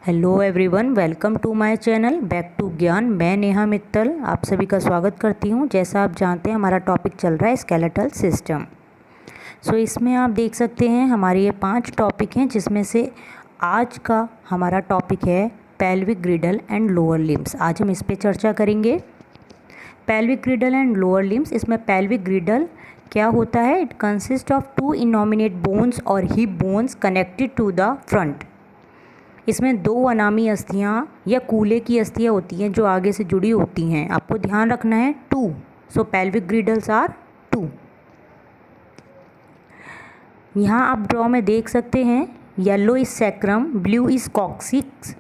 Hello everyone, welcome to my channel back to Gyan. मैं नेहा मित्तल आप सभी का स्वागत करती हूं। जैसा आप जानते हैं हमारा टॉपिक चल रहा है स्केलेटल सिस्टम। इसमें आप देख सकते हैं हमारे ये 5 टॉपिक हैं, जिसमें से आज का हमारा टॉपिक है pelvic girdle and lower limbs. आज हम इस पे चर्चा करेंगे। Pelvic girdle and lower limbs. इसमें पेल्विक ग्रिडल क्या होता है? It consist of 2 innominate bones और hip bones connected to the front. इसमें 2 अनामी अस्थियाँ या कूल्हे की अस्थियाँ होती हैं जो आगे से जुड़ी होती हैं। आपको ध्यान रखना है 2। सो पेल्विक ग्रिडल्स आर 2। यहाँ आप ड्रॉ में देख सकते हैं yellow is sacrum, blue is coccyx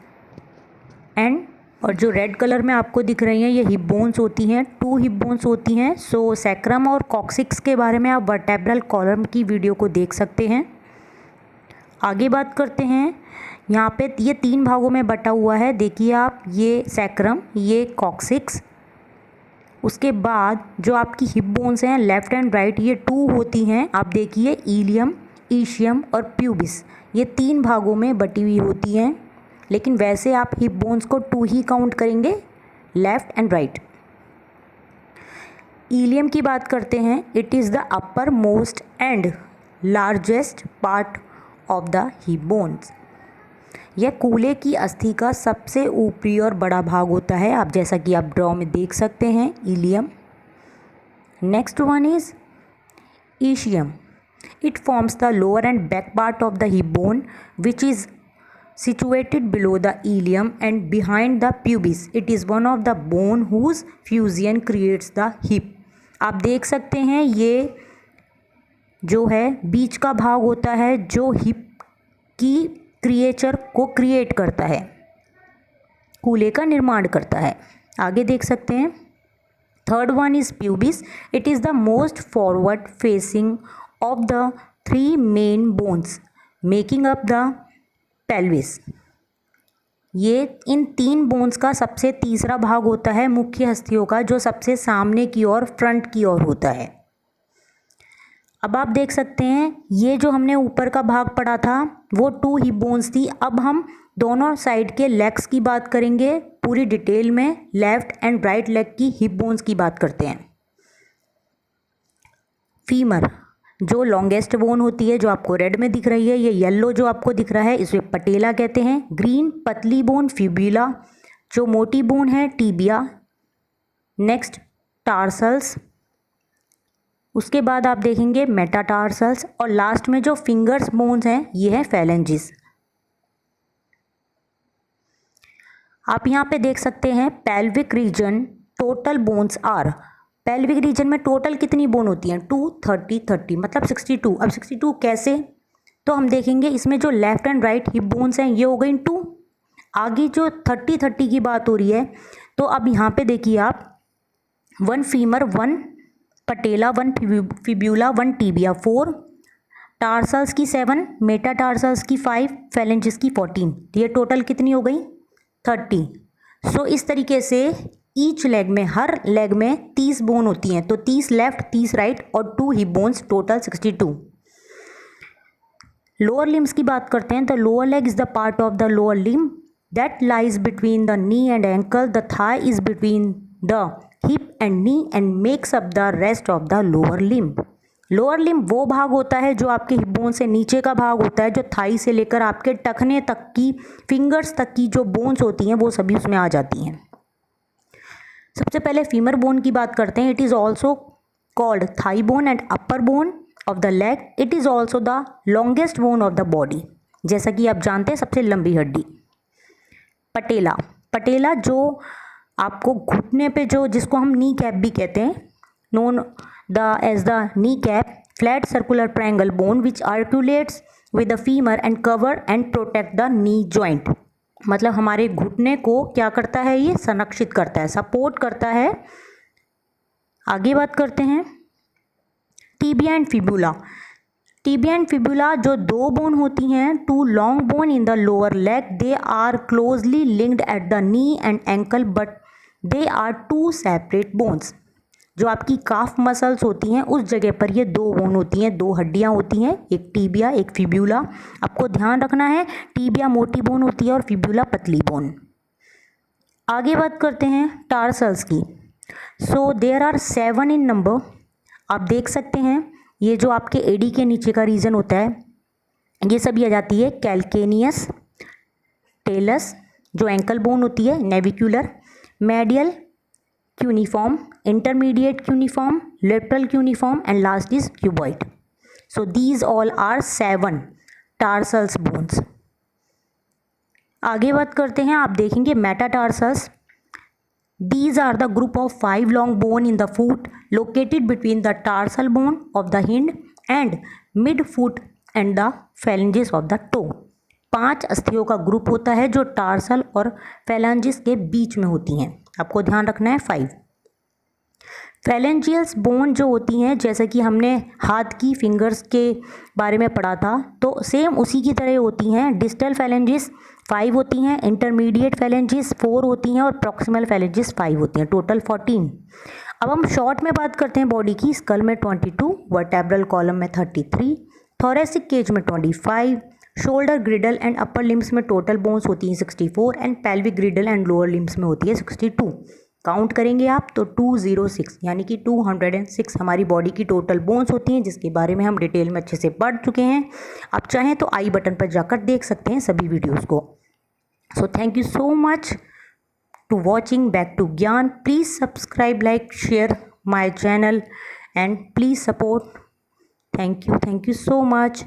and और जो रेड कलर में आपको दिख रही हैं ये हिप बोन्स होती हैं। 2 हिप बोन्स होती हैं। सो सैक्रम और कॉक्सिक्स के बारे में आप वर्टेब्रल कॉलम की वीडियो को देख सकते हैं। आगे बात करते हैं। यहाँ पे ये 3 भागों में बटा हुआ है। देखिए आप, ये सैक्रम, ये कॉक्सिक्स, उसके बाद जो आपकी हिप बोन्स हैं लेफ़्ट एंड राइट ये 2 होती हैं। आप देखिए इलियम, ईशियम और प्यूबिस, ये 3 भागों में बटी हुई होती हैं। लेकिन वैसे आप हिप बोन्स को 2 ही काउंट करेंगे, लेफ़्ट एंड राइट। इलियम की बात करते हैं। It is the upper most and largest part of the hip bones. यह कूल्हे की अस्थि का सबसे ऊपरी और बड़ा भाग होता है। आप जैसा कि आप ड्रॉ में देख सकते हैं ilium. Next one is ischium. It forms the lower and back part of the hip bone which is situated below the ilium and behind the pubis. It is one of the bone whose fusion creates the hip. आप देख सकते हैं ये जो है बीच का भाग होता है जो हिप की क्रिएचर को क्रिएट करता है, कूल्हे का निर्माण करता है। आगे देख सकते हैं। Third one is pubis. It is the most forward facing of the 3 main bones making up the pelvis. ये इन 3 बोन्स का सबसे तीसरा भाग होता है मुख्य अस्थियों का, जो सबसे सामने की ओर, फ्रंट की ओर होता है। अब आप देख सकते हैं ये जो हमने ऊपर का भाग पढ़ा था वो 2 हिप बोन्स थी। अब हम दोनों साइड के लेग्स की बात करेंगे पूरी डिटेल में। लेफ्ट एंड राइट लेग की हिप बोन्स की बात करते हैं। फीमर जो लॉन्गेस्ट बोन होती है, जो आपको रेड में दिख रही है, ये येलो जो आपको दिख रहा है इसे पटेला कहते हैं। ग्रीन पतली बोन फिब्यूला, जो मोटी बोन है टीबिया। नेक्स्ट टार्सल्स, उसके बाद आप देखेंगे मेटाटार्सल्स, और लास्ट में जो फिंगर्स बोन्स हैं ये है फेलेंजिस। आप यहाँ पे देख सकते हैं pelvic region total bones are. Pelvic region में टोटल कितनी बोन होती हैं? 2 30 30 मतलब 62। अब 62 कैसे? तो हम देखेंगे इसमें जो left and right hip bones हैं ये हो गई 2। आगे जो 30 30 की बात हो रही है, तो अब यहाँ पे देखिए आप 1 फीमर, 1 पटेला, 1 फिब्यूला, 1 टीबिया, 4 टार्सल्स की 7, मेटाटार्सल्स की 5, फेलेंजिस की 14। ये टोटल कितनी हो गई? 30। सो इस तरीके से ईच लेग में, हर लेग में 30 बोन होती हैं। तो 30 लेफ्ट, 30 राइट और 2 hip bones, total 62। Lower limbs की बात करते हैं। The lower leg is the part of the lower limb that lies between the knee and ankle. The thigh is between the hip and knee and makes up the rest of the lower limb. Lower limb वो भाग होता है जो आपके hip bone से नीचे का भाग होता है, जो थाई से लेकर आपके टखने तक की, फिंगर्स तक की जो बोन्स होती हैं वो सभी उसमें आ जाती हैं। सबसे पहले फीमर बोन की बात करते हैं। It is also called thigh bone and upper bone of the leg. It is also the longest bone of the body. जैसा कि आप जानते हैं सबसे लंबी हड्डी। पटेला, पटेला जो आपको घुटने पे, जो जिसको हम नी कैप भी कहते हैं, known the as the knee cap, flat circular triangle bone which articulates with the femur and cover and protect the knee joint. मतलब हमारे घुटने को क्या करता है? ये संरक्षित करता है, सपोर्ट करता है। आगे बात करते हैं tibia and fibula. Tibia and fibula जो 2 बोन होती हैं, 2 long bone in the lower leg. They are closely linked at the knee and ankle but they are 2 separate bones. जो आपकी काफ मसल्स होती हैं उस जगह पर ये दो बोन होती हैं, दो हड्डियां होती हैं, एक टीबिया एक फिब्यूला। आपको ध्यान रखना है टीबिया मोटी बोन होती है और फिब्यूला पतली बोन। आगे बात करते हैं टार्सल्स की। So there are 7 in number. आप देख सकते हैं ये जो आपके एडी के नीचे का रीजन होता है ये सभी आ जाती है कैल्केनियस, टेलस जो एंकल बोन होती है, navicular, medial cuneiform, intermediate cuneiform, lateral cuneiform and last is cuboid. So these all are 7 tarsals bones. आगे बात करते हैं, आप देखेंगे metatarsals. These are the group of 5 long bone in the foot located between the tarsal bone of the hind and midfoot and the phalanges of the toe। 5 अस्थियों का group होता है जो टार्सल और फैलेंजिस के बीच में होती हैं। आपको ध्यान रखना है 5। फैलेंजियल्स बोन जो होती हैं, जैसे कि हमने हाथ की फिंगर्स के बारे में पढ़ा था, तो सेम उसी की तरह होती हैं। डिस्टल फैलेंजिस 5 होती हैं, इंटरमीडिएट फैलेंजिस 4 होती हैं और प्रॉक्सिमल फैलेंजिस 5 होती हैं, टोटल 14। अब हम शॉर्ट में बात करते हैं बॉडी की। स्कल में 22, वर्टेब्रल कॉलम में 33, थोरेसिक केज में 25, शोल्डर ग्रिडल एंड अपर लिम्स में टोटल बोन्स होती हैं 64 and pelvic girdle and lower limbs में होती है 62। काउंट करेंगे आप तो 206 यानी कि 206 हमारी बॉडी की टोटल बोन्स होती हैं, जिसके बारे में हम डिटेल में अच्छे से पढ़ चुके हैं। आप चाहें तो आई बटन पर जाकर देख सकते हैं सभी वीडियोस को। So thank you so much to watching back to Gyan. Please subscribe, like, share my channel and please support. Thank you so much.